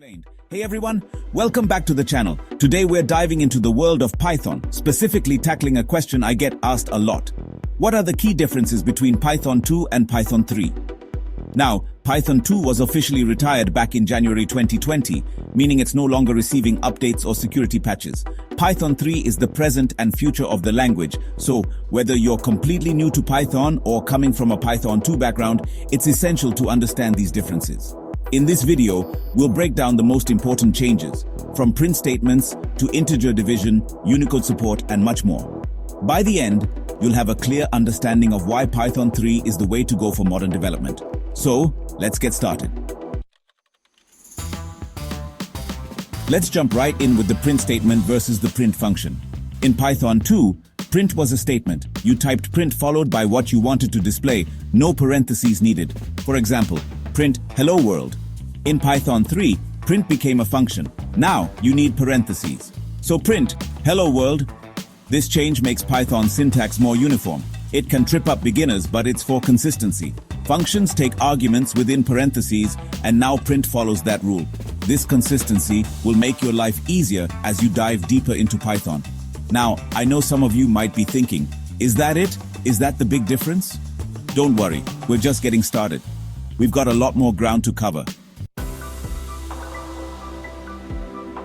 Explained. Hey everyone, welcome back to the channel. Today we're diving into the world of Python, specifically tackling a question I get asked a lot. What are the key differences between Python 2 and Python 3? Now, Python 2 was officially retired back in January 2020, meaning it's no longer receiving updates or security patches. Python 3 is the present and future of the language, so whether you're completely new to Python or coming from a Python 2 background, it's essential to understand these differences. In this video, we'll break down the most important changes, from print statements to integer division, Unicode support, and much more. By the end, you'll have a clear understanding of why Python 3 is the way to go for modern development. So, let's get started. Let's jump right in with the print statement versus the print function. In Python 2, print was a statement. You typed print followed by what you wanted to display, no parentheses needed. For example, print hello world. In Python 3, print became a function. Now you need parentheses. So print hello world. This change makes Python syntax more uniform. It can trip up beginners, but it's for consistency. Functions take arguments within parentheses, and now print follows that rule. This consistency will make your life easier as you dive deeper into Python. Now, I know some of you might be thinking, is that it? Is that the big difference? Don't worry, we're just getting started. We've got a lot more ground to cover.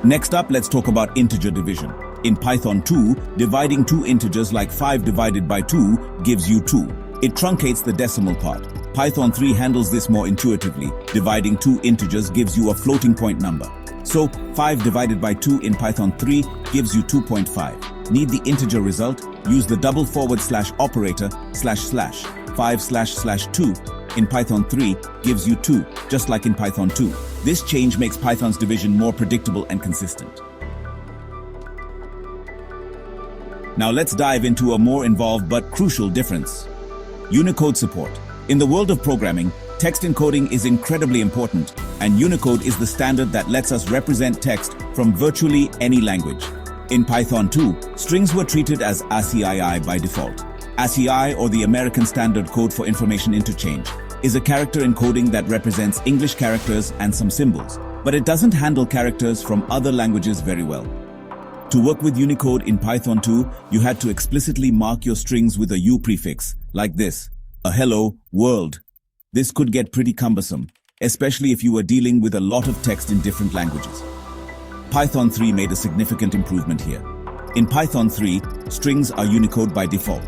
Next up, let's talk about integer division. In Python 2, dividing two integers like 5 divided by 2 gives you 2. It truncates the decimal part. Python 3 handles this more intuitively. Dividing two integers gives you a floating point number. So, 5 divided by 2 in Python 3 gives you 2.5. Need the integer result? Use the double forward slash operator // 5//2 in Python 3 gives you 2, just like in Python 2. This change makes Python's division more predictable and consistent. Now let's dive into a more involved but crucial difference. Unicode support. In the world of programming, text encoding is incredibly important, and Unicode is the standard that lets us represent text from virtually any language. In Python 2, strings were treated as ASCII by default. ASCII, or the American Standard Code for Information Interchange, is a character encoding that represents English characters and some symbols, but it doesn't handle characters from other languages very well. To work with Unicode in Python 2, you had to explicitly mark your strings with a U prefix, like this, a hello world. This could get pretty cumbersome, especially if you were dealing with a lot of text in different languages. Python 3 made a significant improvement here. In Python 3, strings are Unicode by default.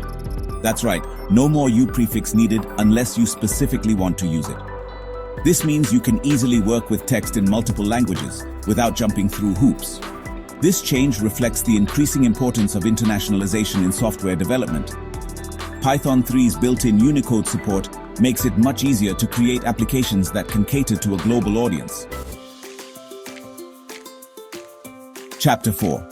That's right, no more U prefix needed unless you specifically want to use it. This means you can easily work with text in multiple languages without jumping through hoops. This change reflects the increasing importance of internationalization in software development. Python 3's built-in Unicode support makes it much easier to create applications that can cater to a global audience. Chapter 4.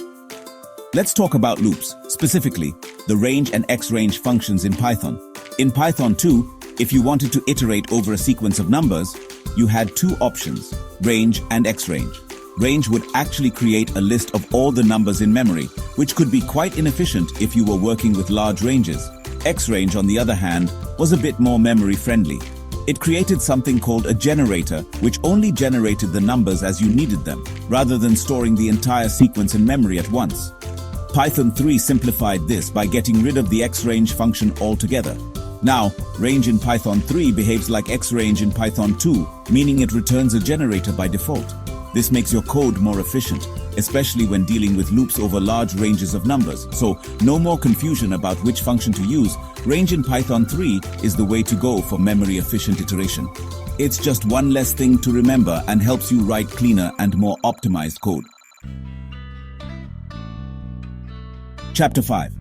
Let's talk about loops, specifically the range and x-range functions in Python. In Python 2, if you wanted to iterate over a sequence of numbers, you had two options, range and x-range. Range would actually create a list of all the numbers in memory, which could be quite inefficient if you were working with large ranges. X-range, on the other hand, was a bit more memory-friendly. It created something called a generator, which only generated the numbers as you needed them, rather than storing the entire sequence in memory at once. Python 3 simplified this by getting rid of the x-range function altogether. Now, range in Python 3 behaves like x-range in Python 2, meaning it returns a generator by default. This makes your code more efficient, especially when dealing with loops over large ranges of numbers. So, no more confusion about which function to use. Range in Python 3 is the way to go for memory-efficient iteration. It's just one less thing to remember and helps you write cleaner and more optimized code. Chapter 5.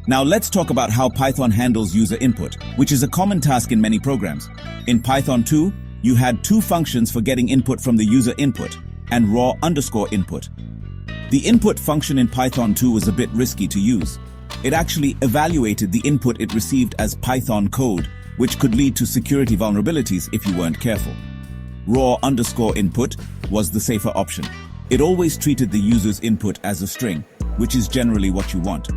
Now let's talk about how Python handles user input, which is a common task in many programs. In Python 2, you had two functions for getting input from the user input and raw underscore input. The input function in Python 2 was a bit risky to use. It actually evaluated the input it received as Python code, which could lead to security vulnerabilities if you weren't careful. Raw underscore input was the safer option. It always treated the user's input as a string, which is generally what you want.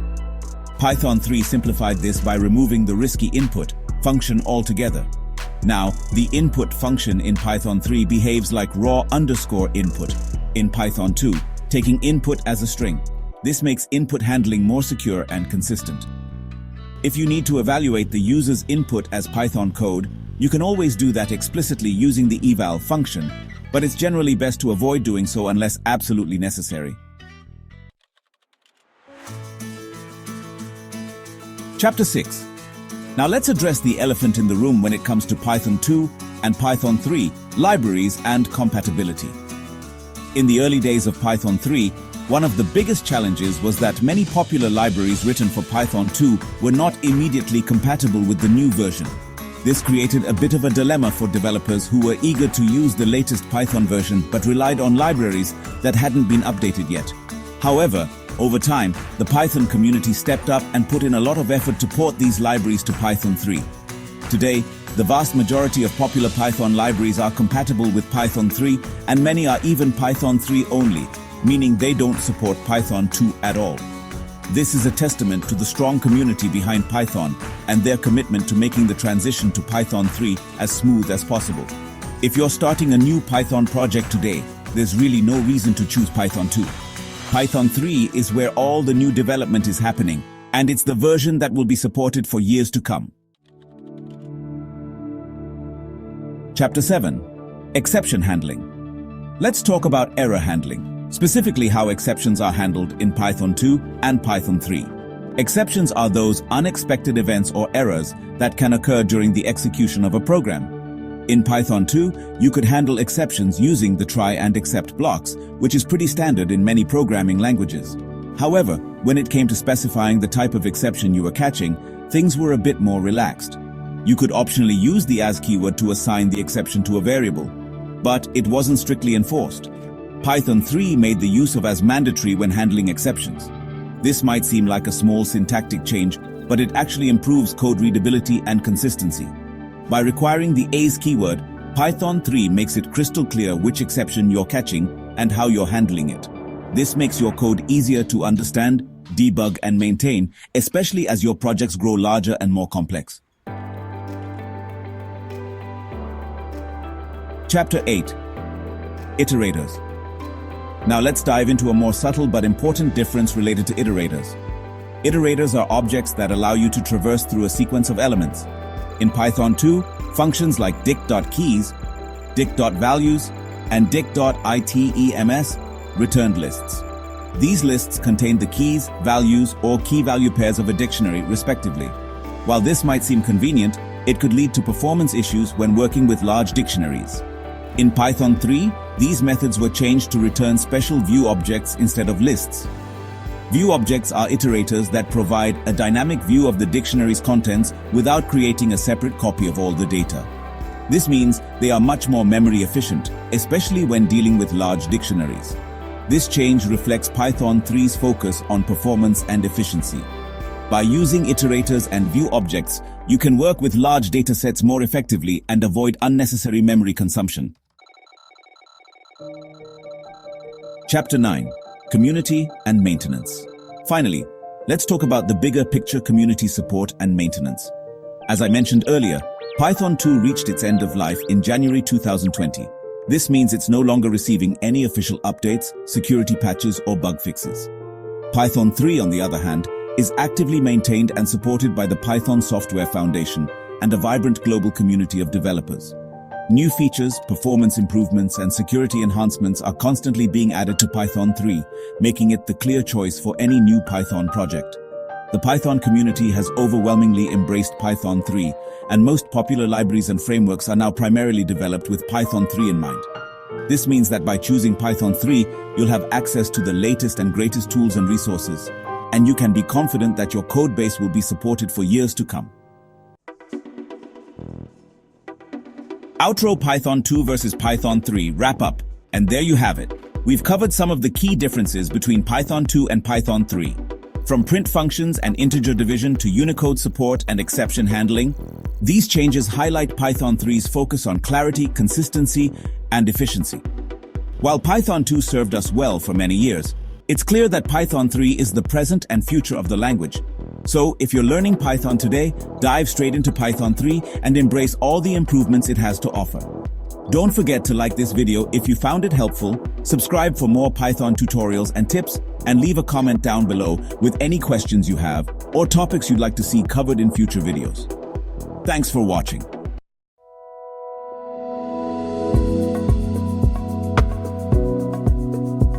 Python 3 simplified this by removing the risky input function altogether. Now, the input function in Python 3 behaves like raw underscore input in Python 2, taking input as a string. This makes input handling more secure and consistent. If you need to evaluate the user's input as Python code, you can always do that explicitly using the eval function, but it's generally best to avoid doing so unless absolutely necessary. Chapter 6. Now let's address the elephant in the room when it comes to Python 2 and Python 3 libraries and compatibility. In the early days of Python 3, one of the biggest challenges was that many popular libraries written for Python 2 were not immediately compatible with the new version. This created a bit of a dilemma for developers who were eager to use the latest Python version but relied on libraries that hadn't been updated yet. However, over time, the Python community stepped up and put in a lot of effort to port these libraries to Python 3. Today, the vast majority of popular Python libraries are compatible with Python 3, and many are even Python 3 only, meaning they don't support Python 2 at all. This is a testament to the strong community behind Python and their commitment to making the transition to Python 3 as smooth as possible. If you're starting a new Python project today, there's really no reason to choose Python 2. Python 3 is where all the new development is happening, and it's the version that will be supported for years to come. Chapter 7. Exception handling. Let's talk about error handling, specifically how exceptions are handled in Python 2 and Python 3. Exceptions are those unexpected events or errors that can occur during the execution of a program. In Python 2, you could handle exceptions using the try and except blocks, which is pretty standard in many programming languages. However, when it came to specifying the type of exception you were catching, things were a bit more relaxed. You could optionally use the as keyword to assign the exception to a variable, but it wasn't strictly enforced. Python 3 made the use of as mandatory when handling exceptions. This might seem like a small syntactic change, but it actually improves code readability and consistency. By requiring the as keyword, Python 3 makes it crystal clear which exception you're catching and how you're handling it. This makes your code easier to understand, debug, and maintain, especially as your projects grow larger and more complex. Chapter 8. Iterators. Now let's dive into a more subtle but important difference related to iterators. Iterators are objects that allow you to traverse through a sequence of elements. In Python 2, functions like dict.keys, dict.values, and dict.items returned lists. These lists contain the keys, values, or key-value pairs of a dictionary, respectively. While this might seem convenient, it could lead to performance issues when working with large dictionaries. In Python 3, these methods were changed to return special view objects instead of lists. View objects are iterators that provide a dynamic view of the dictionary's contents without creating a separate copy of all the data. This means they are much more memory efficient, especially when dealing with large dictionaries. This change reflects Python 3's focus on performance and efficiency. By using iterators and view objects, you can work with large datasets more effectively and avoid unnecessary memory consumption. Chapter 9. Community and maintenance. Finally, let's talk about the bigger picture: community support and maintenance. As I mentioned earlier, Python 2 reached its end of life in January 2020. This means it's no longer receiving any official updates, security patches, or bug fixes. Python 3, on the other hand, is actively maintained and supported by the Python Software Foundation and a vibrant global community of developers. New features, performance improvements, and security enhancements are constantly being added to Python 3, making it the clear choice for any new Python project. The Python community has overwhelmingly embraced Python 3, and most popular libraries and frameworks are now primarily developed with Python 3 in mind. This means that by choosing Python 3, you'll have access to the latest and greatest tools and resources, and you can be confident that your code base will be supported for years to come. Outro: Python 2 versus Python 3 wrap up, and there you have it. We've covered some of the key differences between Python 2 and Python 3. From print functions and integer division to Unicode support and exception handling, these changes highlight Python 3's focus on clarity, consistency, and efficiency. While Python 2 served us well for many years, it's clear that Python 3 is the present and future of the language. So, if you're learning Python today, dive straight into Python 3 and embrace all the improvements it has to offer. Don't forget to like this video if you found it helpful, subscribe for more Python tutorials and tips, and leave a comment down below with any questions you have or topics you'd like to see covered in future videos. Thanks for watching.